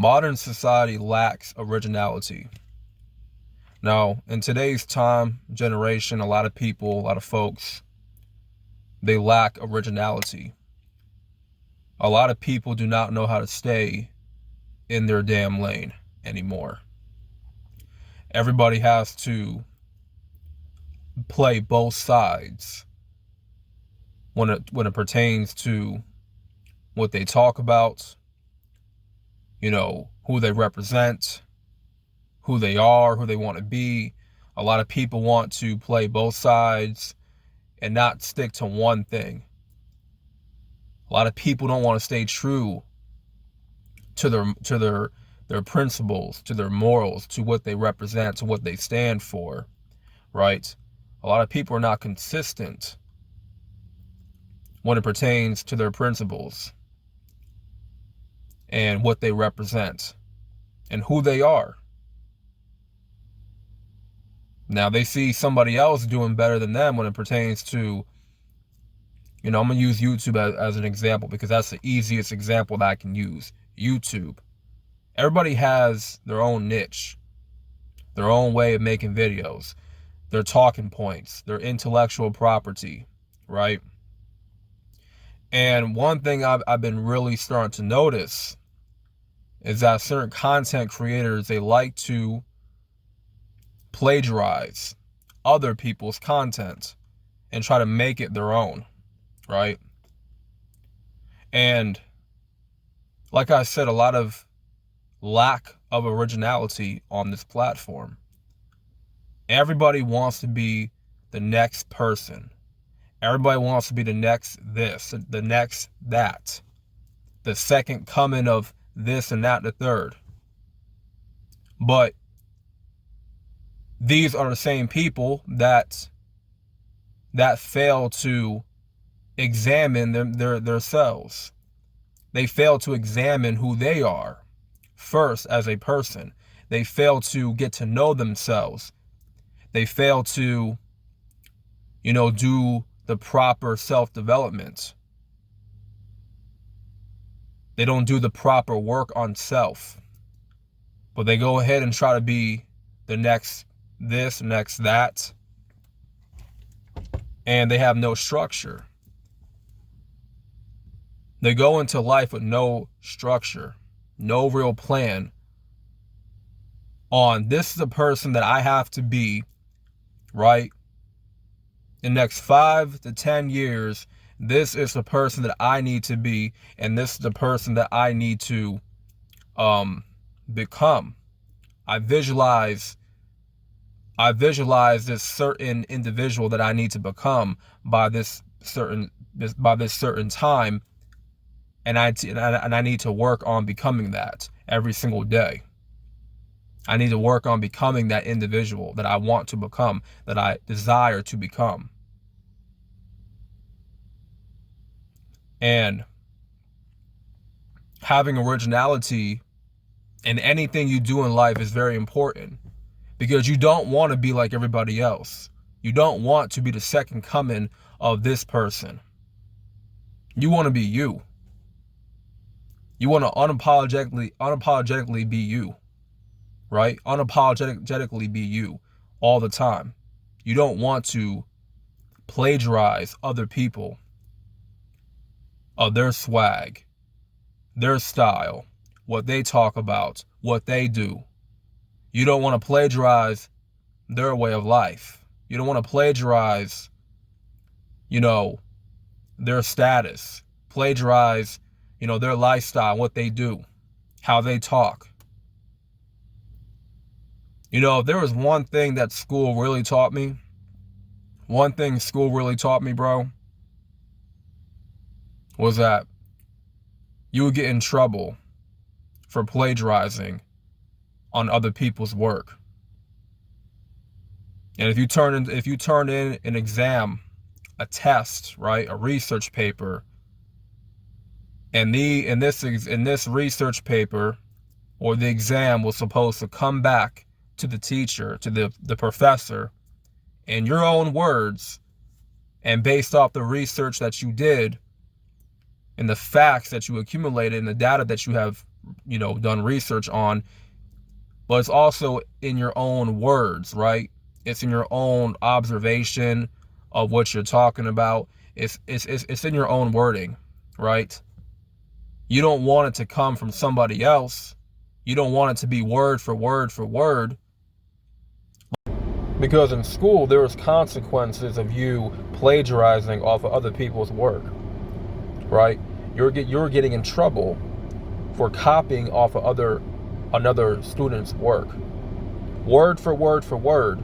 Modern society lacks originality. Now, in today's generation, a lot of people, a lot of folks, they lack originality. A lot of people do not know how to stay in their damn lane anymore. Everybody has to play both sides when it pertains to what they talk about, who they represent, who they are, who they want to be. A lot of people want to play both sides and not stick to one thing. A lot of people don't want to stay true to their principles, to their morals, to what they represent, to what they stand for, right? A lot of people are not consistent when it pertains to their principles and what they represent and who they are. Now they see somebody else doing better than them when it pertains to, I'm going to use YouTube as an example because that's the easiest example that I can use. YouTube. Everybody has their own niche, their own way of making videos, their talking points, their intellectual property, right? And one thing I've been really starting to notice is that certain content creators, they like to plagiarize other people's content and try to make it their own, right? And like I said, a lot of lack of originality on this platform. Everybody wants to be the next person. Everybody wants to be the next this, the next that, the second coming of this and that, the third. But these are the same people that fail to examine themselves. They fail to examine who they are first as a person. They fail to get to know themselves. They fail to, do the proper self-development. They don't do the proper work on self. But they go ahead and try to be the next this, next that. And they have no structure. They go into life with no structure, no real plan on this is the person that I have to be, right? In the next 5 to 10 years, this is the person that I need to be, and this is the person that I need to become. I visualize this certain individual that I need to become by this certain time, and I need to work on becoming that every single day. I need to work on becoming that individual that I want to become, that I desire to become. And having originality in anything you do in life is very important because you don't want to be like everybody else. You don't want to be the second coming of this person. You want to be you. You want to unapologetically be you, right? Unapologetically be you all the time. You don't want to plagiarize other people of their swag, their style, what they talk about, what they do. You don't want to plagiarize their way of life. You don't want to plagiarize, their status, plagiarize, their lifestyle, what they do, how they talk. If there was one thing that school really taught me, bro, was that you would get in trouble for plagiarizing on other people's work. And if you turn in an exam, a test, right, a research paper, and in this research paper or the exam was supposed to come back to the teacher, to the professor, in your own words, and based off the research that you did and the facts that you accumulated and the data that you have done research on, but it's also in your own words, right? It's in your own observation of what you're talking about. It's in your own wording, right? You don't want it to come from somebody else. You don't want it to be word for word for word. Because in school, there was consequences of you plagiarizing off of other people's work, right? You're getting in trouble for copying off of another student's work. Word for word for word,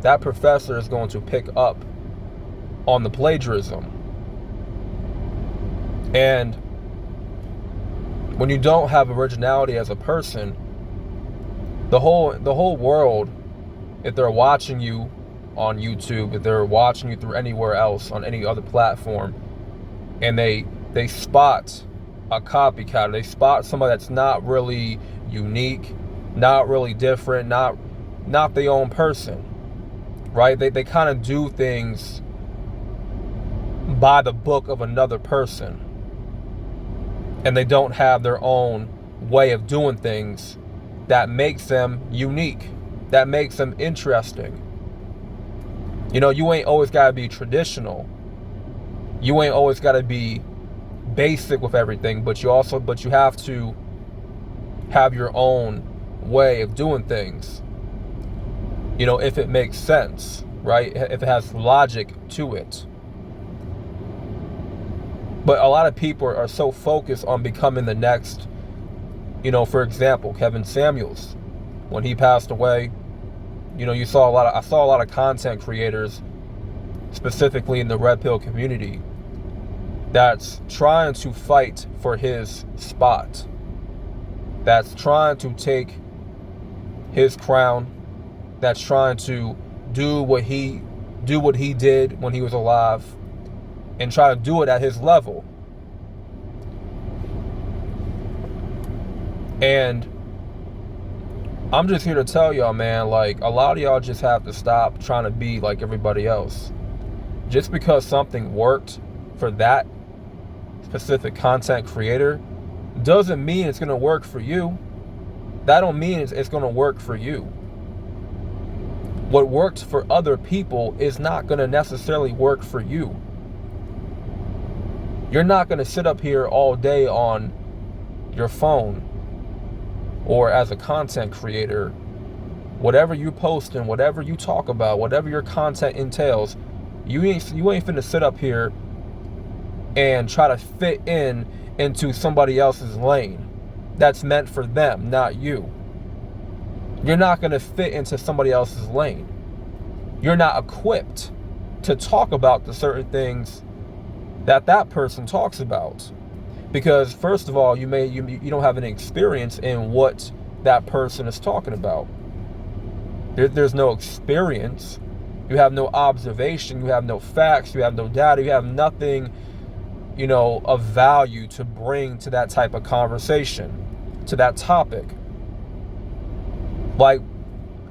that professor is going to pick up on the plagiarism. And when you don't have originality as a person, the whole world, if they're watching you on YouTube, if they're watching you through anywhere else on any other platform, and they spot a copycat, they spot somebody that's not really unique, not really different, not their own person, right? They kind of do things by the book of another person, and they don't have their own way of doing things that makes them unique, that makes them interesting. You ain't always got to be traditional. You ain't always got to be basic with everything, but you have to have your own way of doing things. If it makes sense, right? If it has logic to it. But a lot of people are so focused on becoming the next, for example, Kevin Samuels, when he passed away, I saw a lot of content creators, specifically in the Red Pill community, that's trying to fight for his spot, that's trying to take his crown, that's trying to do what he did when he was alive, and try to do it at his level. And I'm just here to tell y'all, man, like, a lot of y'all just have to stop trying to be like everybody else. Just because something worked for that specific content creator doesn't mean it's going to work for you. That don't mean it's going to work for you. What worked for other people is not going to necessarily work for you. You're not going to sit up here all day on your phone or as a content creator. Whatever you post and whatever you talk about, whatever your content entails, you ain't finna sit up here and try to fit into somebody else's lane that's meant for them, not you. You're not going to fit into somebody else's lane. You're not equipped to talk about the certain things that person talks about, because first of all, you don't have any experience in what that person is talking about. There's no experience. You have no observation. You have no facts. You have no data. You have nothing, of value to bring to that type of conversation, to that topic. Like,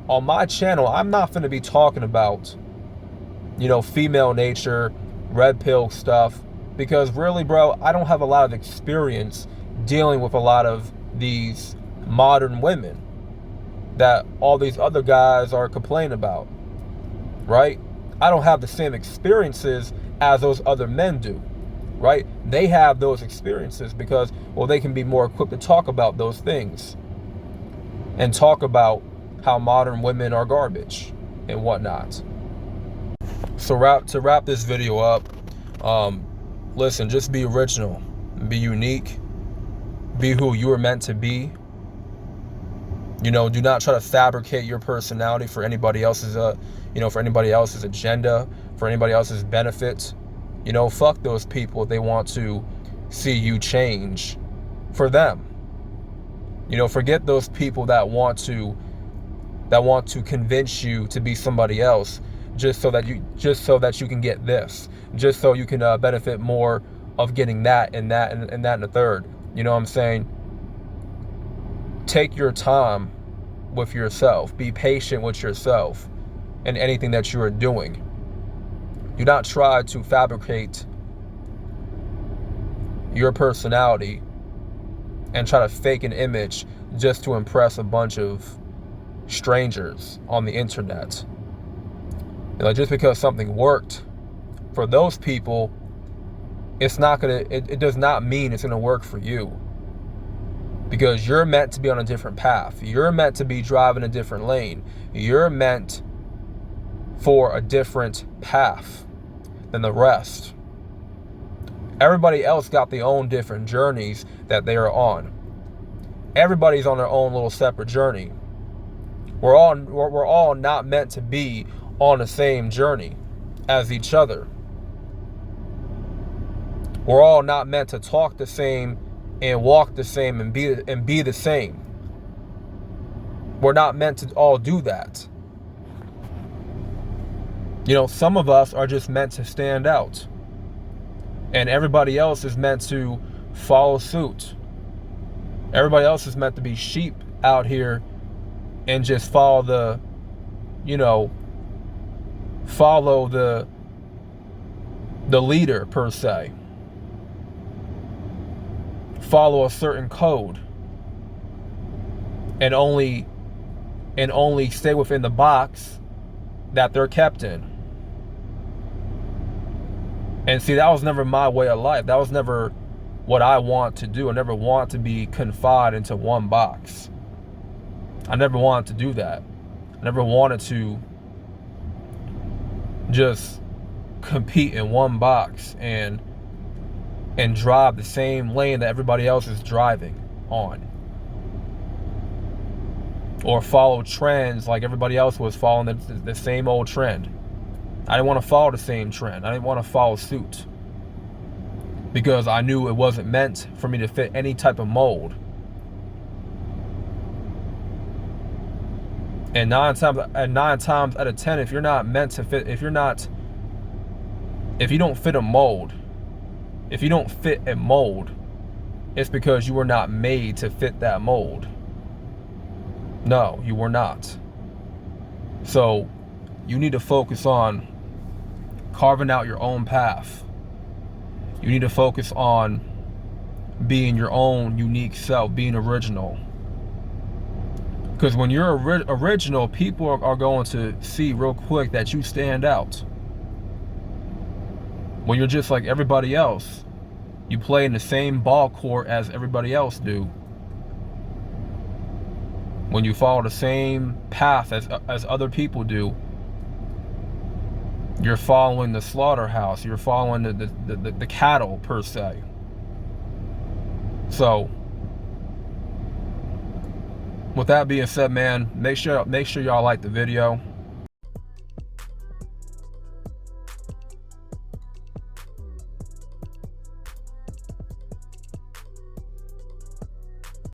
on my channel, I'm not going to be talking about, female nature, red pill stuff, because really, bro, I don't have a lot of experience dealing with a lot of these modern women that all these other guys are complaining about, right? I don't have the same experiences as those other men do, right? They have those experiences because, well, they can be more equipped to talk about those things and talk about how modern women are garbage and whatnot. So to wrap this video up, listen, just be original, be unique, be who you were meant to be. Do not try to fabricate your personality for anybody else's, for anybody else's agenda, for anybody else's benefit. Fuck those people if they want to see you change for them. Forget those people that want to convince you to be somebody else just so that you can get this, just so you can benefit more of getting that and that and that and the third. You know what I'm saying? Take your time with yourself. Be patient with yourself and anything that you are doing. Do not try to fabricate your personality and try to fake an image just to impress a bunch of strangers on the internet. Like, just because something worked for those people, it does not mean it's gonna work for you. Because you're meant to be on a different path. You're meant to be driving a different lane. You're meant for a different path than the rest. Everybody else got their own different journeys that they are on. Everybody's on their own little separate journey. We're all not meant to be on the same journey as each other. We're all not meant to talk the same and walk the same and be the same. We're not meant to all do that. You know, some of us are just meant to stand out, and everybody else is meant to follow suit. Everybody else is meant to be sheep out here and just follow the leader, per se. Follow a certain code and only stay within the box that they're kept in. And see, that was never my way of life. That was never what I want to do. I never want to be confined into one box. I never wanted to do that. I never wanted to just compete in one box and drive the same lane that everybody else is driving on, or follow trends like everybody else was following the same old trend. I didn't want to follow the same trend. I didn't want to follow suit, because I knew it wasn't meant for me to fit any type of mold. And nine times out of 10, if you're not meant to fit, if you don't fit a mold, if you don't fit a mold, it's because you were not made to fit that mold. No, you were not. So you need to focus on carving out your own path. You need to focus on being your own unique self, being original. Because when you're original, people are going to see real quick that you stand out. When you're just like everybody else, you play in the same ball court as everybody else do. When you follow the same path as other people do, you're following the slaughterhouse. You're following the cattle, per se. So, with that being said, man, make sure y'all like the video.